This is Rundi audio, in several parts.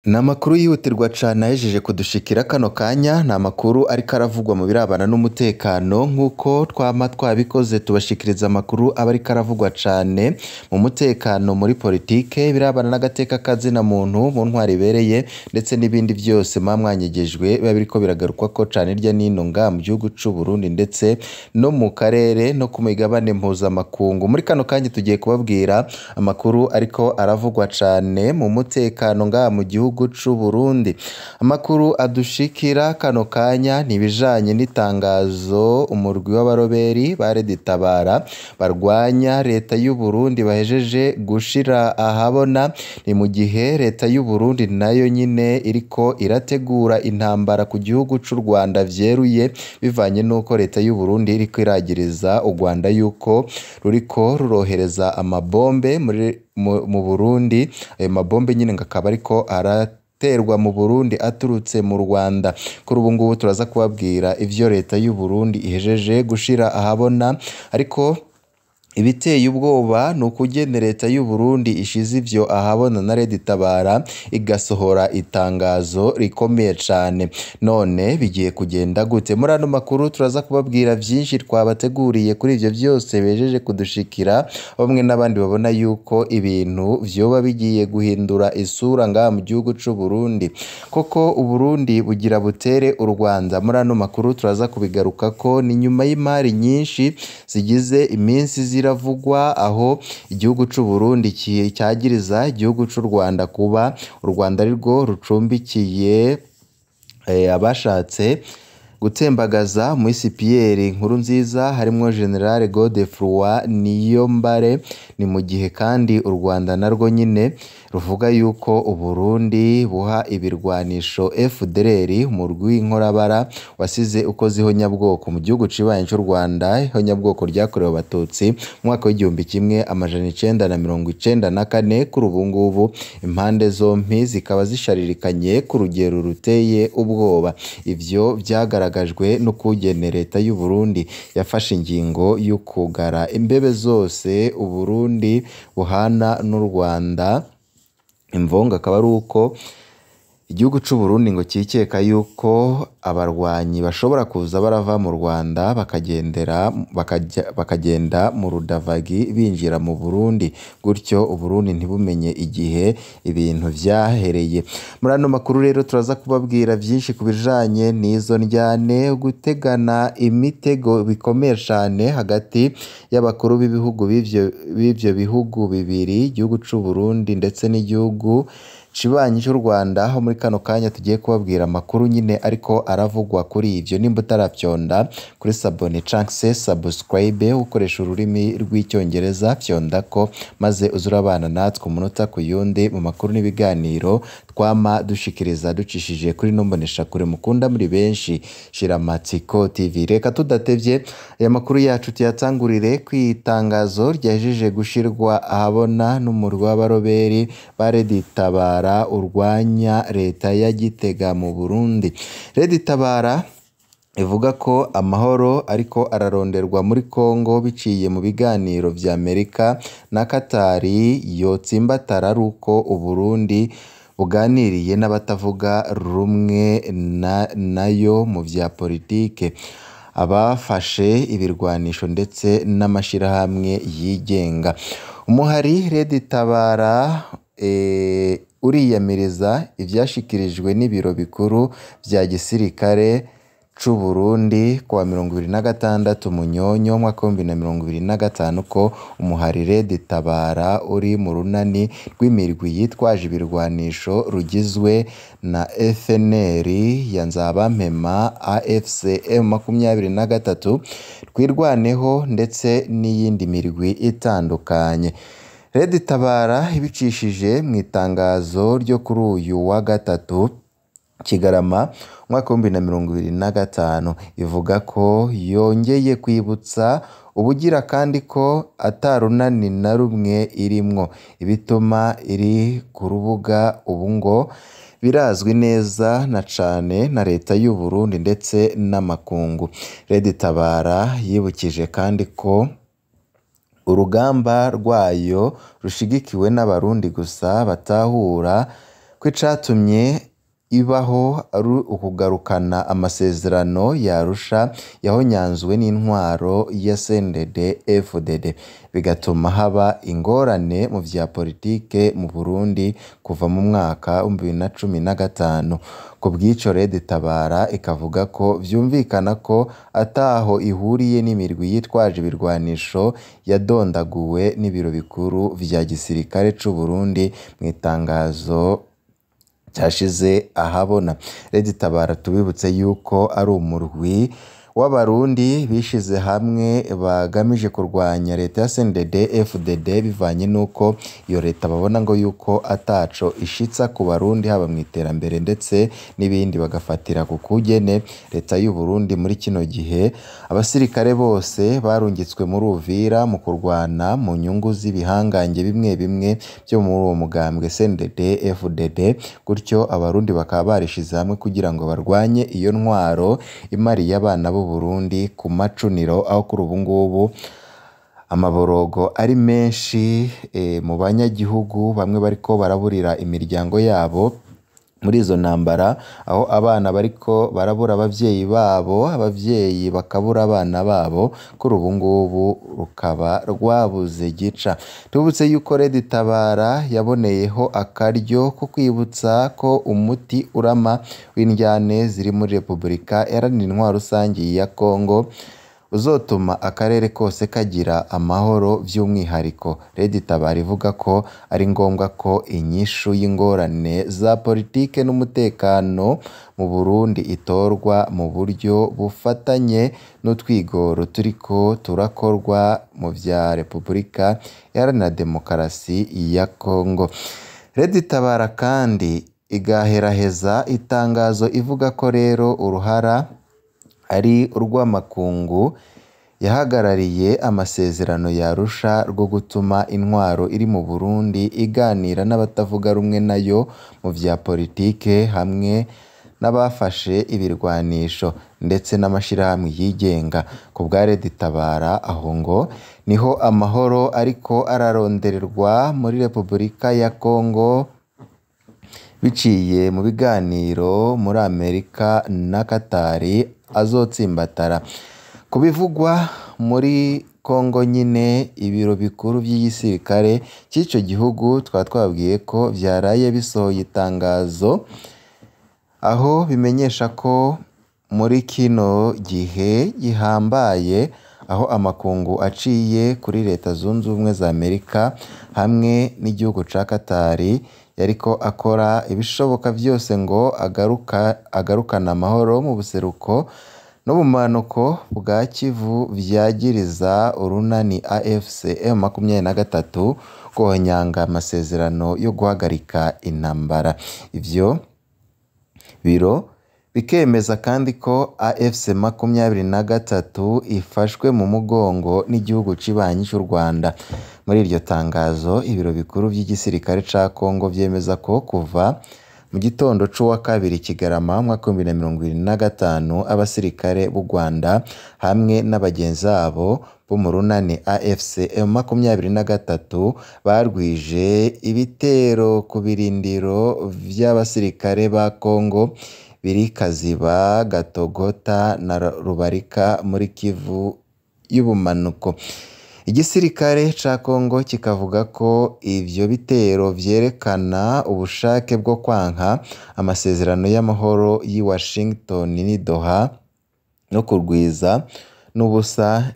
Ni amakuru yihutirwa cane ahejeje kudushikira kano kanya, ni amakuru ariko aravugwa mu birabana n'umutekano nk'uko twama twabikoze tubashikiriza amakuru aba ariko aravugwa cane mu mutekano, muri politike, birabana n'agateka kazina muntu, mu ntwaro ibereye ndetse n'ibindi vyose muba mwanyegejwe biba biriko biragarukwako cane hirya n'ino ngaha mu gihugu c'u Burundi ndetse no mu karere no ku migabane mpuzamakungu. Muri kano kanya tugiye kubabwira amakuru ariko aravugwa cane mu mutekano ngaha mu gihugu c'u Burundi. Amakuru adushikira kano kanya nibijanye n'itangazo umurwi w'abaroberi ba Red Tabara barwanya leta y'u Burundi bahejeje gushira ahabona. Ni mu gihe leta y'u Burundi nayo nyine iriko irategura intambara ku gihugu c'u Rwanda vyeruye, bivanye nuko leta y'u Burundi iriko iragiriza u Rwanda yuko ruriko rurohereza amabombe mu Burundi. Ayo mabombe nyine ngakaba ariko araterwa mu Burundi aturutse mu Rwanda. Kuri ubu ngubu turaza kubabwira ivyo leta y'u Burundi ihejeje gushira ahabona, ariko ibiteye ubwoba ni ukugene leta y'u Burundi ishize ivyo ahabona na Red Tabara igasohora itangazo rikomeye cane. None bigiye kugenda gute? Muri ano makuru turaza kubabwira vyinshi twabateguriye kuri ivyo vyose bejeje kudushikira, bamwe n'abandi babona yuko ibintu vyoba bigiye guhindura isura ngaha mu gihugu c'u Burundi. Koko u Burundi bugira butere u Rwanda? Muri ano makuru turaza kubigarukako. Ni nyuma y'imari nyinshi zigize iminsi ziravugwa, aho igihugu c'u Burundi cyagiriza igihugu c'u Rwanda kuba u Rwanda arirwo rucumbikiye abashatse gutembagaza Muisi Pierre Nkurunziza, harimwo General Godefroid Niyombare. Ni mu gihe kandi u Rwanda narwo nyine ruvuga yuko u Burundi buha ibirwanisho FDLR, umurwi w'inkorabara wasize ukoze ihonyabwoko mu gihugu cibaye c'u Rwanda, ihonyabwoko ryakorewe abatutsi mu mwaka w'igihumbi kimwe amajana 1994. Kuri ubu ngubu impande zompi zikaba zisharirikanye ku rugero ruteye ubwoba. Ivyo vyagaragajwe no kugene leta y'u Burundi yafashe ingingo yo kugara imbebe zose u Burundi buhana n'u Rwanda. Imvonga akaba ari uko igihugu c'u Burundi ngo cikeka yuko abarwanyi bashobora kuza barava mu Rwanda bakagenda mu rudavagi binjira mu Burundi, gutyo u Burundi ntibumenye igihe ibintu vyahereye. Muri ano makuru rero turaza kubabwira vyinshi kubijanye n'izo ndyane, gutegana imitego bikomeye cane hagati y'abakuru b'ibihugu b'ivyo bihugu bibiri, igihugu c'u Burundi ndetse n'igihugu cibanyi c'u Rwanda. Aho muri kano kanya tugiye kubabwira amakuru nyine ariko aravugwa kuri ivyo. Nimba utaravyonda kuri sabone canke subscribe ukoresha ururimi rw'icyongereza, vyondako maze uzurabana natwe umunota ku yundi mu makuru n'ibiganiro twama dushikiriza ducishije kuri nombonesha kure mukunda muri benshi Shiramatsiko TV. Reka tudatevye aya makuru yacu tuyatangurire kwitangazo ryahejeje gushirwa ahabona n'umurwi w'abaroberi ba Red Tabara urwanya leta ya Gitega mu Burundi. Red Tabara ivuga ko amahoro ariko araronderwa muri Kongo biciye mu biganiro vya Amerika na Katari yotsimbatara aruko u Burundi buganiriye n'abatavuga rumwe nayo mu vya politike, abafashe ibirwanisho ndetse n'amashirahamwe yigenga. Umuhari Red Tabara uriyamiriza ivyashikirijwe n'ibiro bikuru vya gisirikare c'u Burundi kuwa 26 Munyonyo mwaka 2025 ko umuhari Red Tabara uri mu runani rw'imirwi yitwaje ibirwanisho rugizwe na FNL ya Nzabampema, AFC M23 Twirwaneho ndetse n'iyindi mirwi itandukanye. Red Tabara ibicishije mu itangazo ryo kuri uyu wa gatatu Kigarama mwaka 2025 ivuga ko yongeye kwibutsa ubugira kandi ko atarunani na rumwe irimwo, ibituma iri ku rubuga ubu ngo birazwi neza na cane na leta y'u Burundi ndetse n'amakungu. Red Tabara yibukije kandi ko urugamba rwayo rushigikiwe n'abarundi gusa batahura ko icatumye ibaho ari ukugarukana amasezerano yarusha yahonyanzwe n'intwaro ya CNDD-FDD bigatuma haba ingorane mu vya politike mu Burundi kuva mu mwaka wa 2015. Ku bw'ico Red Tabara ikavuga ko vyumvikana ko ataho ihuriye n'imirwi yitwaje ibirwanisho yadondaguwe n'ibiro bikuru vya gisirikare c'u Burundi mu itangazo cyashize ahabona. Red Tabara tubibutse yuko ari umurwi w'abarundi bishize hamwe bagamije kurwanya leta ya CNDD-FDD bivanye nuko iyo leta babona ngo yuko ataco ishitsa ku barundi haba mu iterambere ndetse n'ibindi, bagafatira ku kugene leta y'u Burundi muri kino gihe abasirikare bose barungitswe muri Uvira mu kurwana mu nyungu z'ibihangange bimwe bimwe byo muri uwo mugambwe CNDD-FDD, gutyo abarundi bakaba barishize hamwe kugira ngo barwanye iyo ntwaro imariye abana b'u Burundi ku macuniro, aho kuri ubu ngubu amaborogo ari menshi mu banyagihugu, bamwe bariko baraburira imiryango yabo muri izo ntambara, aho abana bariko barabura abavyeyi babo, abavyeyi bakabura abana babo, kuri ubu ngubu rukaba rwabuze gica. Tubutse yuko Red Tabara yaboneyeho akaryo ko kwibutsa ko umuti urama w'indyane ziri muri Repubulika Iharanira Intwaro Rusangi ya Kongo uzotuma akarere kose kagira amahoro. By'umwihariko Red Tabara ivuga ko ari ngombwa ko inyishu y'ingorane za politike n'umutekano mu Burundi itorwa mu buryo bufatanye n'utwigoro turiko turakorwa mu vya Repubulika Iharanira Demokarasi ya Kongo. Red Tabara kandi igaheraheza itangazo ivuga ko rero uruhara ari urw'amakungu yahagarariye amasezerano yarusha rwo gutuma intwaro iri mu Burundi iganira n'abatavuga rumwe nayo mu vya politike hamwe n'abafashe ibirwanisho ndetse n'amashirahamwe yigenga. Ku bwa Red Tabara aho ngo niho amahoro ariko ararondererwa muri Repubulika ya Kongo biciye mu biganiro muri Amerika na Katari azotsimbatara. Kubivugwa muri Kongo nyine, ibiro bikuru by'igisirikare cy'ico gihugu twabwiye ko vyaraye bisohoye itangazo aho bimenyesha ko muri kino gihe gihambaye, aho amakungu aciye kuri Leta Zunze Ubumwe za Amerika hamwe n'igihugu ca Katari yariko akora ibishoboka byose ngo agarukana amahoro mu buseruko no mu manuko bwa Kivu vyagiriza urunani AFC M23 guhonyanga amasezerano yo guhagarika intambara. Ivyo biro bikemeza kandi ko AFC 23 ifashwe mu mugongo n'igihugu cibanyi cy'u Rwanda. Muri iryo tangazo ibiro bikuru by'igisirikare ca Kongo vyemeza ko kuva mu gitondo c'uwa kabiri Kigarama mwaka 2025 abasirikare b'u Rwanda hamwe n'abagenzi babo bo mu runani AFC M23 barwije ibitero ku birindiro vy'abasirikare ba Kongo biri Kaziba, Gatogota na Rubarika muri Kivu y'ubumanuko. Igisirikare ca Kongo kikavuga ko ivyo bitero vyerekana ubushake bwo kwanka amasezerano y'amahoro y'i Washington n'i Doha no kurwiza n'ubusa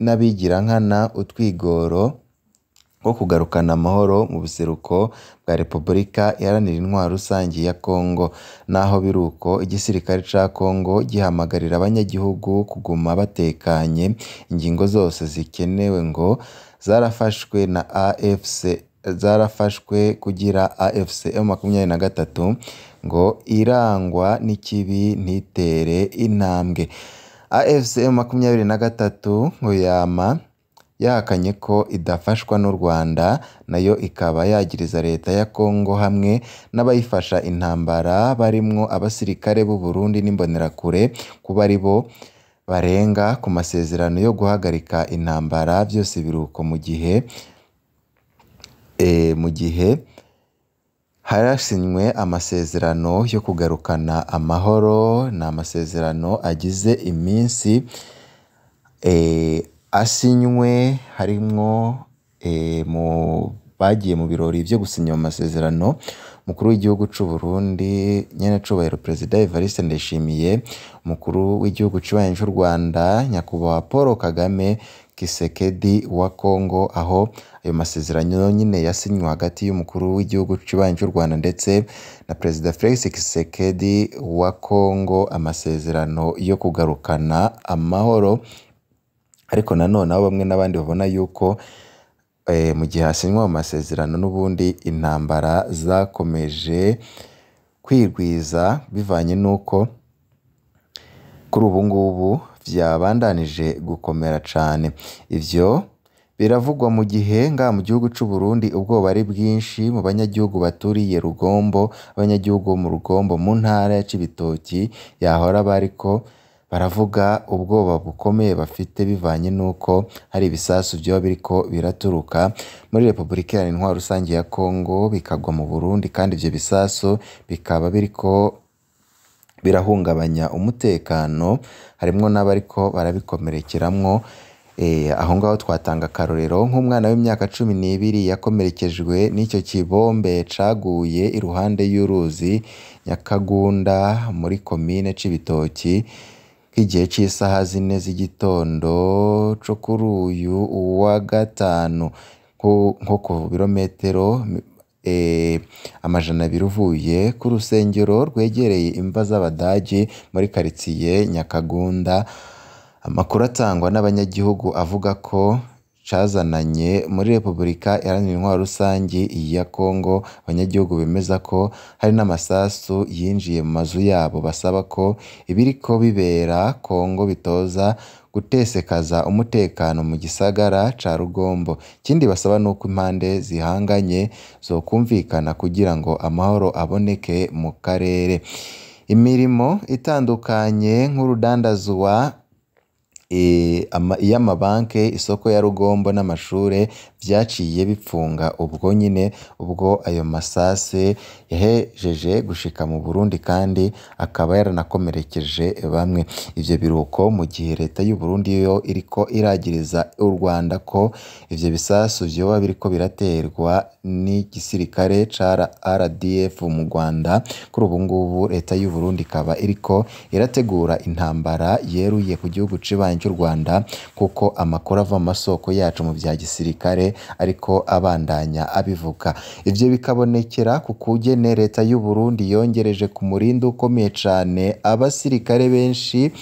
n'abigira nkana utwigoro wo kugarukana amahoro mu buseruko bwa Repubulika Iharanira Intwaro Rusangi ya Kongo. Naho biruko igisirikare ca Kongo gihamagarira abanyagihugu kuguma batekanye, ingingo zose zikenewe ngo zarafashwe kugira AFC M23 ngo irangwa n'ikibi ntitere intambwe. AFC M23 ngo yahakanye ko idafashwa n'u Rwanda, nayo ikaba yagiriza leta ya Kongo hamwe n'abayifasha intambara barimwo abasirikare b'u Burundi n'imbonerakure kuba ari bo barenga ku masezerano yo guhagarika intambara. Byose biruko mu gihe mu gihe harasinywe amasezerano yo kugarukana amahoro. Ni amasezerano agize iminsi asinywe, harimwo mu bagiye mu birori byo gusinya mu masezerano umukuru w'igihugu c'u Burundi nyenecubahiro Perezida Evariste Ndayishimiye, umukuru w'igihugu c'ububanyi c'u Rwanda nyakubahwa Paul Kagame Kisekedi wa Kongo, aho ayo masezerano nyine yasinywe hagati y'umukuru w'igihugu c'ububanyi c'u Rwanda ndetse na Perezida Felix Kisekedi wa Kongo, amasezerano yo kugarukana amahoro. Ariko nanone aho bamwe n'abandi babona yuko mu gihe hasinywa mu masezerano n'ubundi intambara zakomeje kwirwiza, bivanye n'uko kuri ubu ngubu vyabandanije gukomera cane. Ivyo biravugwa mu gihe ngaha mu gihugu c'u Burundi ubwoba ari bwinshi mu banyagihugu baturiye Rugombo, abanyagihugu bo mu Rugombo mu ntara ya Cibitoki yahora bariko baravuga ubwoba bukomeye bafite, bivanye n'uko hari ibisasu vyoba biriko biraturuka muri Repubulika Iharanira Intwaro Rusangi ya Kongo bikagwa mu Burundi, kandi ivyo bisasu bikaba biriko birahungabanya umutekano, harimwo n'abariko barabikomerekeramwo. Aho ngaho twatanga akarorero nk'umwana w'imyaka 12 yakomerekejwe n'icyo kibombe caguye iruhande y'uruzi Nyakagunda muri komine Cibitoki nk'igihe c'isaha 4 z'igitondo co kuri uyu wa gatanu, nko ku birometero 200 uvuye ku rusengero rwegereye imva z'Abadagi muri karitsiye Nyakagunda. Amakuru atangwa n'abanyagihugu avuga ko cazananye muri Repubulika Iharanira Intwaro Rusangi ya Kongo. Abanyagihugu bemeza ko hari n'amasasu yinjiye mu mazu yabo, basaba ko ibiriko bibera Kongo bitoza gutesekaza umutekano mu gisagara ca Rugombo. Ikindi basaba nuko impande zihanganye zokumvikana kugira ngo amahoro aboneke mu karere. Imirimo itandukanye nk'urudandazwa y'amabanke, isoko ya Rugombo n'amashure vyaciye bipfunga ubwo nyine, ubwo ayo masase yahejeje gushika mu Burundi kandi akaba yaranakomerekeje bamwe. Ivyo biruko mu gihe leta y'u Burundi yo iriko iragiriza u Rwanda ko ivyo bisasu vyoba biriko biraterwa n'igisirikare ca RDF mu Rwanda. Kuri ubu ngubu leta y'u Burundi ikaba iriko irategura intambara yeruye ku gihugu c'ububanyi cy'u Rwanda, kuko amakuru ava mu masoko yacu mu vya gisirikare ariko abandanya abivuga. Ivyo bikabonekera ku kugene leta y'u Burundi yongereje ku murindi ukomeye cane abasirikare benshi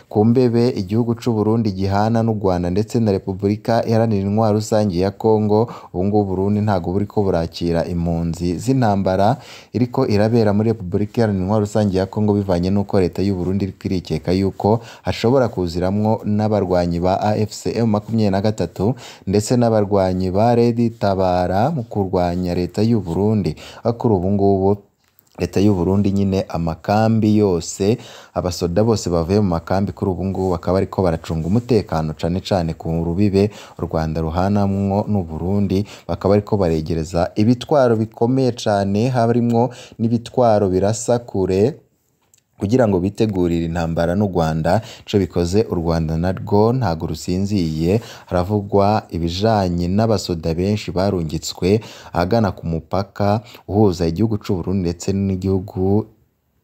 ku mbebe igihugu c'u Burundi gihana n'u Rwanda ndetse na Repubulika Iharanira Intwaro Rusangi ya Kongo. Ubu ngubu Burundi ntago buriko burakira impunzi z'intambara iriko irabera muri Repubulika Iharanira Intwaro Rusangi ya Kongo, bivanye n'uko leta y'u Burundi iriko irikeka yuko hashobora kuziramwo n'abarwanyi ba AFC M23 ndetse n'abarwanyi ba Red Tabara mu kurwanya leta y'u Burundi. Kuri ubu ngubu leta y'u Burundi nyine amakambi yose, abasoda bose bavuye mu makambi kuri ubu ngubu bakaba ariko baracunga umutekano cane cane ku rubibe u Rwanda ruhanamwo n'u Burundi. Bakaba ariko baregereza ibitwaro bikomeye cane, harimwo n'ibitwaro birasa kure kugira ngo bitegurire intambara n'u Rwanda. Ico bikoze u Rwanda narwo ntago rusinziye, haravugwa ibijanye n'abasoda benshi barungitswe ahagana ku mupaka uhuza igihugu c'u Burundi ndetse n'igihugu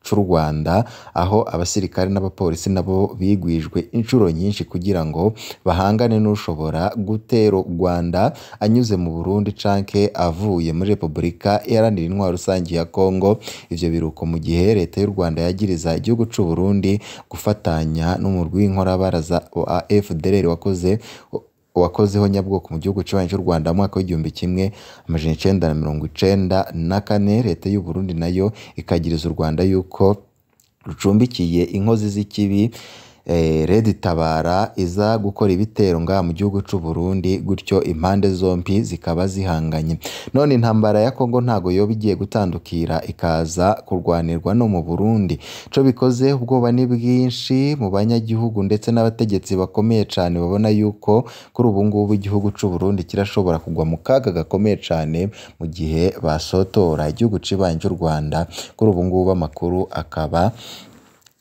c'u Rwanda, aho abasirikare n'abapolisi nabo bigwijwe inshuro nyinshi kugira ngo bahangane n'ushobora gutera u Rwanda anyuze mu Burundi canke avuye muri Repubulika Iharanira Intwaro Rusangi ya Kongo. Ivyo biruko mu gihe leta y'u Rwanda yagiriza igihugu c'u Burundi gufatanya n'umurwi w'inkorabaraza wa FDLR wakozeho nyabwoko mu gihugu c'ububanyi c'u Rwanda mu mwaka w'1994. Leta y'u Burundi nayo ikagiriza u Rwanda yuko rucumbikiye inkozi z'ikibi Red Tabara iza gukora ibitero ngaha mu gihugu c'u Burundi, gutyo impande zompi zikaba zihanganye. None intambara ya Kongo ntago yoba igiye gutandukira ikaza kurwanirwa no mu Burundi. Ico bikoze ubwoba ni bwinshi mu banyagihugu ndetse n'abategetsi bakomeye cane, babona yuko kuri ubu ngubu igihugu c'u Burundi kirashobora kugwa mu kaga gakomeye cane mu gihe basotora igihugu cibanyi cy'u Rwanda. Kuri ubu ngubu amakuru akaba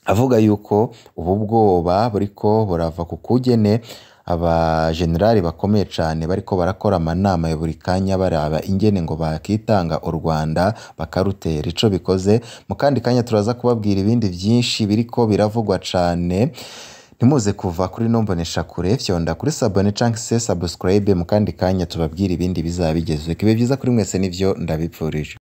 avuga yuko ubu bwoba buriko burava ku kugene abajenerali bakomeye cane bariko barakora amanama ya buri kanya baraba ingene ngo bakitanga u Rwanda bakarutera. Ico bikoze mu kandi kanya turaza kubabwira ibindi vyinshi biriko biravugwa cane. Ntimuze kuva kuri nombonesha kure, fyonda kuri sabone canke se subscribe, mu kandi kanya tubabwira ibindi bizaba bigezweho. Kibe vyiza kuri mwese, nivyo ndabipfurije.